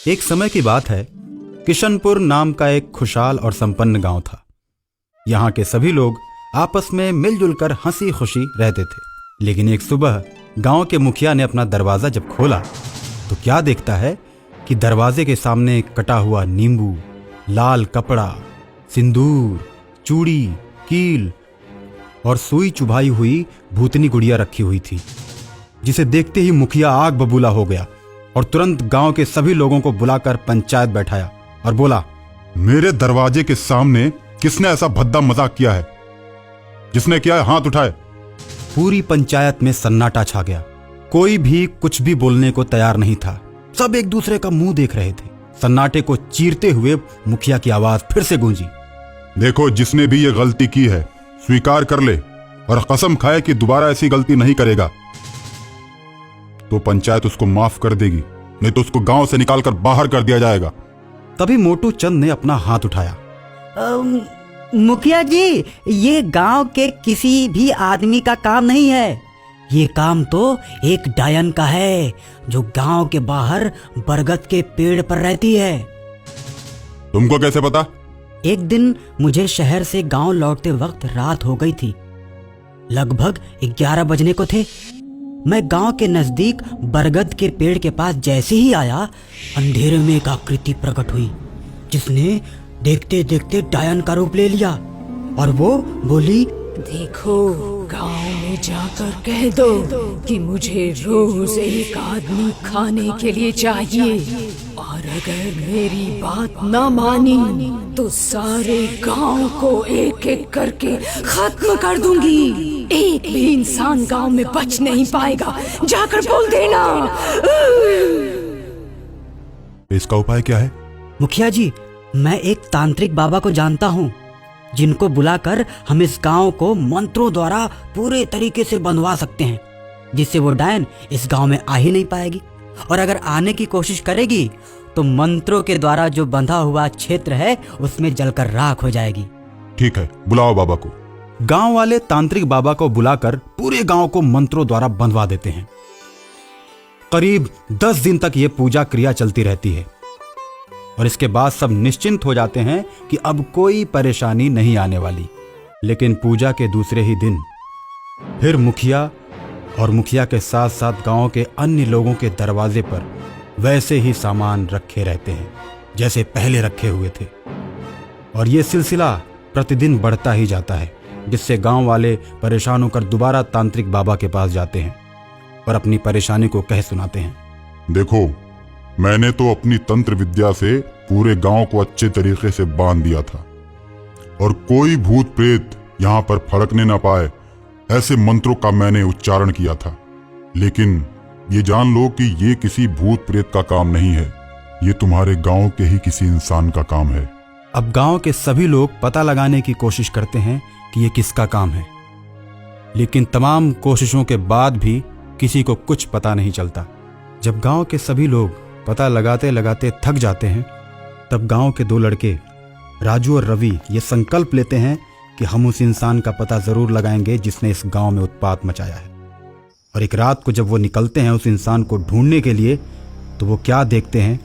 एक समय की बात है, किशनपुर नाम का एक खुशहाल और संपन्न गांव था। यहाँ के सभी लोग आपस में मिलजुल कर हंसी खुशी रहते थे। लेकिन एक सुबह गांव के मुखिया ने अपना दरवाजा जब खोला तो क्या देखता है कि दरवाजे के सामने कटा हुआ नींबू, लाल कपड़ा, सिंदूर, चूड़ी, कील और सुई चुभाई हुई भूतनी गुड़िया रखी हुई थी, जिसे देखते ही मुखिया आग बबूला हो गया और तुरंत गांव के सभी लोगों को बुलाकर पंचायत बैठाया और बोला, मेरे दरवाजे के सामने किसने ऐसा भद्दा मजाक किया है? जिसने किया है हाथ उठाए। पूरी पंचायत में सन्नाटा छा गया। कोई भी कुछ भी बोलने को तैयार नहीं था। सब एक दूसरे का मुंह देख रहे थे। सन्नाटे को चीरते हुए मुखिया की आवाज फिर से गूंजी, देखो, जिसने भी ये गलती की है स्वीकार कर ले और कसम खाए कि दोबारा ऐसी गलती नहीं करेगा, तो पंचायत उसको माफ कर देगी, नहीं तो उसको गांव से निकालकर बाहर कर दिया जाएगा। तभी मोटू चंद ने अपना हाथ उठाया। मुखिया जी, ये गांव के किसी भी आदमी का काम नहीं है। ये काम तो एक डायन का है जो गांव के बाहर बरगद के पेड़ पर रहती है। तुमको कैसे पता? एक दिन मुझे शहर से गांव लौटते वक्त रात हो गई थी। लगभग 11 बजने को थे। मैं गांव के नजदीक बरगद के पेड़ के पास जैसे ही आया, अंधेरे में एक आकृति प्रकट हुई जिसने देखते देखते डायन का रूप ले लिया। और वो बोली, देखो, गांव में जाकर कह दो कि मुझे रोज एक आदमी खाने के लिए चाहिए, और अगर मेरी बात न मानी तो सारे गांव को एक एक करके खत्म कर दूंगी। एक भी इंसान गांव में बच नहीं पाएगा। जाकर बोल देना। इसका उपाय क्या है? मुखिया जी, मैं एक तांत्रिक बाबा को जानता हूँ, जिनको बुलाकर हम इस गांव को मंत्रों द्वारा पूरे तरीके से बंधवा सकते हैं, जिससे वो डायन इस गांव में आ ही नहीं पाएगी। और अगर आने की कोशिश करेगी तो मंत्रों के द्वारा जो बंधा हुआ क्षेत्र है उसमें जलकर राख हो जाएगी। ठीक है, बुलाओ बाबा को। गांव वाले तांत्रिक बाबा को बुलाकर पूरे गांव को मंत्रों द्वारा बंधवा देते हैं। करीब 10 दिन तक ये पूजा क्रिया चलती रहती है और इसके बाद सब निश्चिंत हो जाते हैं कि अब कोई परेशानी नहीं आने वाली। लेकिन पूजा के दूसरे ही दिन फिर मुखिया और मुखिया के साथ साथ गांव के अन्य लोगों के दरवाजे पर वैसे ही सामान रखे रहते हैं जैसे पहले रखे हुए थे। और ये सिलसिला प्रतिदिन बढ़ता ही जाता है, जिससे गांव वाले परेशान होकर दोबारा तांत्रिक बाबा के पास जाते हैं और अपनी परेशानी को कह सुनाते हैं। देखो, मैंने तो अपनी तंत्र विद्या से पूरे गांव को अच्छे तरीके से बांध दिया था और कोई भूत प्रेत यहाँ पर फड़कने ना पाए, ऐसे मंत्रों का मैंने उच्चारण किया था। लेकिन ये जान लो कि ये किसी भूत प्रेत का काम नहीं है, ये तुम्हारे गांव के ही किसी इंसान का काम है। अब गांव के सभी लोग पता लगाने की कोशिश करते हैं कि ये किसका काम है, लेकिन तमाम कोशिशों के बाद भी किसी को कुछ पता नहीं चलता। जब गांव के सभी लोग पता लगाते लगाते थक जाते हैं, तब गांव के 2 लड़के राजू और रवि ये संकल्प लेते हैं कि हम उस इंसान का पता जरूर लगाएंगे जिसने इस गांव में उत्पात मचाया है। और एक रात को जब वो निकलते हैं उस इंसान को ढूंढने के लिए, तो वो क्या देखते हैं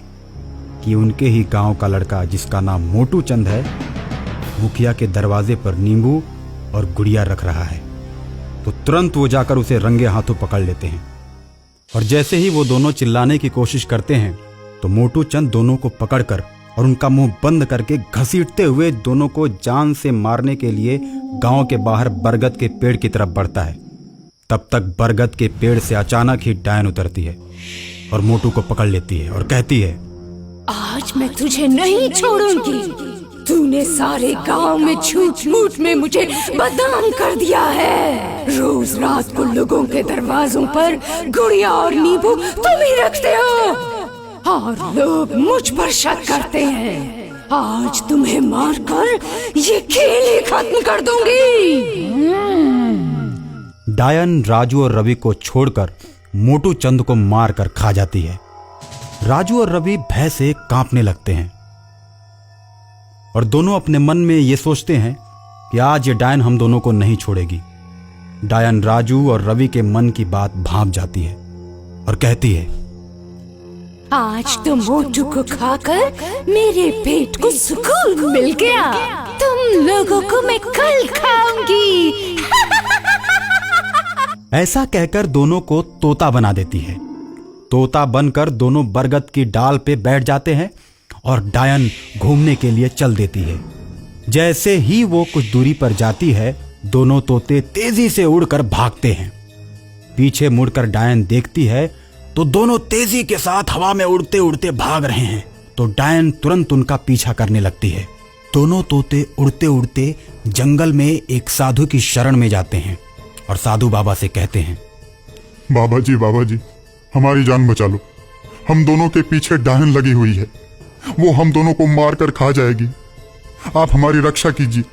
कि उनके ही गांव का लड़का, जिसका नाम मोटू चंद है, मुखिया के दरवाजे पर नींबू और गुड़िया रख रहा है। तो तुरंत वो जाकर उसे रंगे हाथों पकड़ लेते हैं। और जैसे ही वो दोनों चिल्लाने की कोशिश करते हैं तो मोटू चंद दोनों को पकड़कर और उनका मुंह बंद करके घसीटते हुए दोनों को जान से मारने के लिए गांव के बाहर बरगद के पेड़ की तरफ बढ़ता है। तब तक बरगद के पेड़ से अचानक ही डायन उतरती है और मोटू को पकड़ लेती है और कहती है, आज मैं तुझे नहीं छोड़ूंगी। तूने सारे गांव में झूठ मूठ में मुझे बदनाम कर दिया है। रोज रात को लोगों के दरवाजों पर गुड़िया और नींबू तुम ही रखते हो और लोग मुझ पर शक करते हैं। आज तुम्हें मारकर ये खेल ही खत्म कर दूंगी। डायन राजू और रवि को छोड़कर मोटू चंद को मारकर खा जाती है। राजू और रवि भय से कांपने लगते हैं और दोनों अपने मन में ये सोचते हैं कि आज ये डायन हम दोनों को नहीं छोड़ेगी। डायन राजू और रवि के मन की बात भांप जाती है और कहती है, आज तो मोटू को खाकर मेरे पेट को सुकून मिल गया। तुम लोगों को मैं कल खाऊंगी। ऐसा कहकर दोनों को तोता बना देती है। तोता बनकर दोनों बरगद की डाल पे बैठ जाते हैं और डायन घूमने के लिए चल देती है। जैसे ही वो कुछ दूरी पर जाती है, दोनों तोते तेजी से उड़कर भागते हैं। पीछे मुड़कर डायन देखती है तो दोनों तेजी के साथ हवा में उड़ते उड़ते भाग रहे हैं। तो डायन तुरंत उनका पीछा करने लगती है। दोनों तोते उड़ते उड़ते जंगल में एक साधु की शरण में जाते हैं और साधु बाबा से कहते हैं, बाबा जी, हमारी जान बचा लो। हम दोनों के पीछे डायन लगी हुई है, वो हम दोनों को मार कर खा जाएगी। आप हमारी रक्षा कीजिए,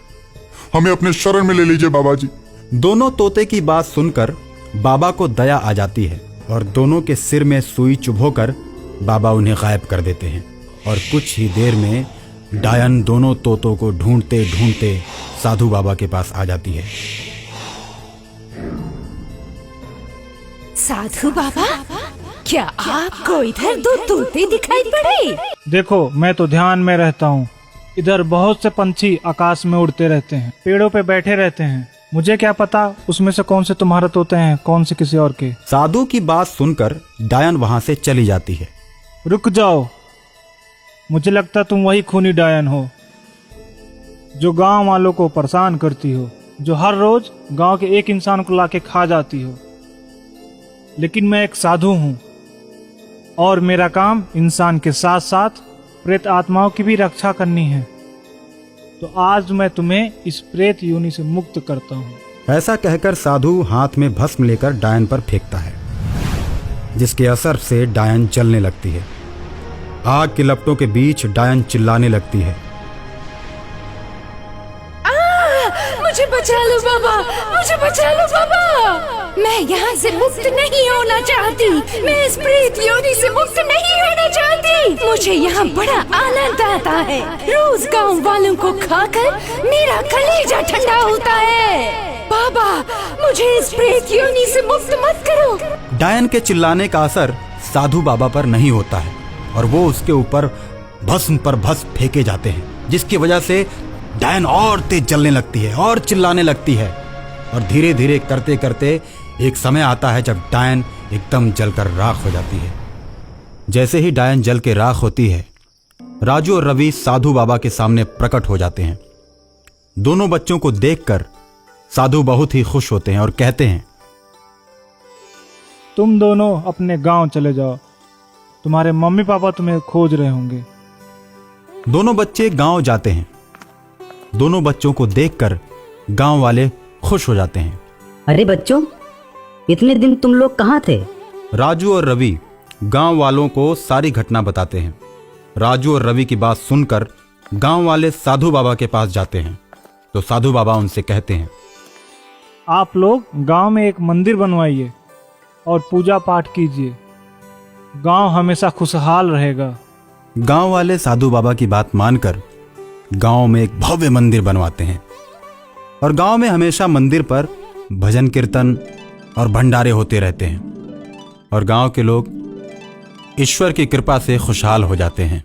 हमें अपने शरण में ले लीजिए बाबा जी। दोनों तोते की बात सुनकर बाबा को दया आ जाती है और दोनों के सिर में सुई चुभोकर बाबा उन्हें गायब कर देते हैं। और कुछ ही देर में डायन दोनों तोतों को ढूंढते ढूंढते साधु बाबा के पास आ जाती है। साधु बाबा, क्या आपको इधर दो तोते दिखाई पड़े? देखो, मैं तो ध्यान में रहता हूँ। इधर बहुत से पंछी आकाश में उड़ते रहते हैं, पेड़ों पे बैठे रहते हैं। मुझे क्या पता उसमें से कौन से तुम्हारे तोते हैं, कौन से किसी और के। साधु की बात सुनकर डायन वहां से चली जाती है। रुक जाओ, मुझे लगता तुम वही खूनी डायन हो जो गांव वालों को परेशान करती हो, जो हर रोज गांव के एक इंसान को लाके खा जाती हो। लेकिन मैं एक साधु हूँ और मेरा काम इंसान के साथ साथ प्रेत आत्माओं की भी रक्षा करनी है। तो आज मैं तुम्हें इस प्रेत योनि से मुक्त करता हूँ। ऐसा कहकर साधु हाथ में भस्म लेकर डायन पर फेंकता है, जिसके असर से डायन जलने लगती है। आग की लपटों के बीच डायन चिल्लाने लगती है, मुझे बचा लो बाबा, मुझे बचा लो बाबा। मैं यहाँ से मुक्त नहीं होना चाहती, मैं इस प्रेत योनि से मुक्त नहीं होना चाहती। मुझे यहाँ बड़ा आनंद आता है। रोज गांव वालों को खाकर मेरा कलेजा ठंडा होता है। बाबा, मुझे इस प्रेत योनि से मुक्त मत करो। डायन के चिल्लाने का असर साधु बाबा पर नहीं होता है और वो उसके ऊपर भस्म पर भस्म फेंके जाते हैं, जिसकी वजह से डायन और तेज जलने लगती है और चिल्लाने लगती है। और धीरे धीरे करते करते एक समय आता है जब डायन एकदम जलकर राख हो जाती है। जैसे ही डायन जल के राख होती है, राजू और रवि साधु बाबा के सामने प्रकट हो जाते हैं। दोनों बच्चों को देखकर साधु बहुत ही खुश होते हैं और कहते हैं, तुम दोनों अपने गांव चले जाओ, तुम्हारे मम्मी पापा तुम्हें खोज रहे होंगे। दोनों बच्चे गांव जाते हैं। दोनों बच्चों को देखकर गांव वाले खुश हो जाते हैं। अरे बच्चों, इतने दिन तुम लोग कहाँ थे? राजू और रवि गांव वालों को सारी घटना बताते हैं। राजू और रवि की बात सुनकर गांव वाले साधु बाबा के पास जाते हैं। तो साधु बाबा उनसे कहते हैं, आप लोग गांव में एक मंदिर बनवाइए और पूजा पाठ कीजिए, गांव हमेशा खुशहाल रहेगा। गांव वाले साधु बाबा की बात मानकर गांव में एक भव्य मंदिर बनवाते हैं और गांव में हमेशा मंदिर पर भजन कीर्तन और भंडारे होते रहते हैं और गांव के लोग ईश्वर की कृपा से खुशहाल हो जाते हैं।